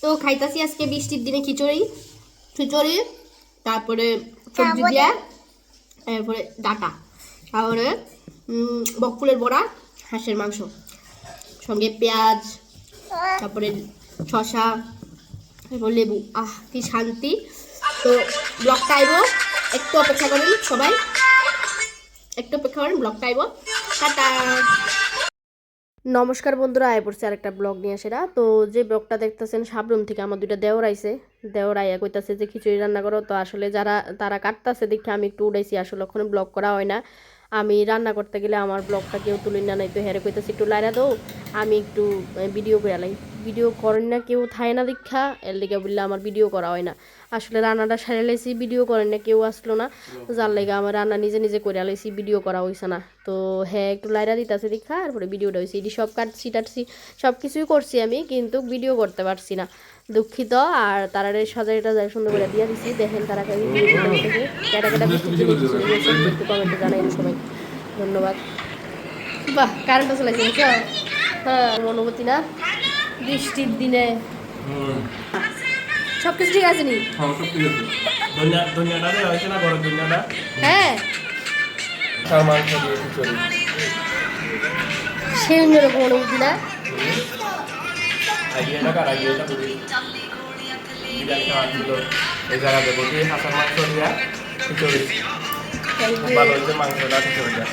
তো খাইতাছি আজকে বৃষ্টির দিনে খিচুড়ি তারপরে সবজি দিয়া তারপরে ডাটা তারপরে বকফুলের বড়া হাঁসের মাংস সঙ্গে পেঁয়াজ তারপরে শশা তারপর লেবু কি শান্তি। তো ব্লগটা আইব একটু অপেক্ষা করেন সবাই, একটু অপেক্ষা করেন, ব্লগটা আইব। টাটা। নমস্কার বন্ধুরা, আয় পড়ছে আরেকটা ব্লগ নিয়ে আসেরা। তো যে ব্লগটা দেখতেছেন সাবরুম থেকে আমার দুইটা দেওর আইছে, দেওর আইয়া কইতাছে যে খিচুড়ি রান্না করো। তো আসলে তারা কাটতাছে দেখে আমি একটু উড়াইছি, আসলে ওখানে ব্লগ করা হয় না। আমি রান্না করতে গেলে আমার ব্লগটা কেউ তুলি না, নাই তো হেরে কইতাছে একটু লাইরা দাও, আমি একটু ভিডিও করে লাই। ভিডিও করেন না কেউ থায় না দীক্ষা, এর লিগে বললে আমার ভিডিও করা হয় না। আসলে রান্নাটা সারে লাইছি, ভিডিও করেন না কেউ আসলো না, যার লেগে আমার রান্না নিজে নিজে করে লাইছি, ভিডিও করা হয়েছে না। তো হ্যাঁ একটু লাইরা দিতেছে দীক্ষা, তারপরে ভিডিওটা হয়েছে, এটি সব কাটছি টাটছি সব কিছুই করছি আমি, কিন্তু ভিডিও করতে পারছি না, দুঃখিত। আর তারা সাজাইটা যায় সুন্দর করে দিয়ে দিছি, দেখেন তারা কেটা কেটা একটু কমেন্টে জানাই সবাই, ধন্যবাদ। বাহ কারেন্টটা চলে গেছে, হ্যাঁ অনুভূতি না বৃষ্টির দিনে সব কিছু ঠিক আছে নি? হ্যাঁ সে অন্যরকম অনুভূতি না। ভালো হয়েছে মাংসটা খিচুড়িটা।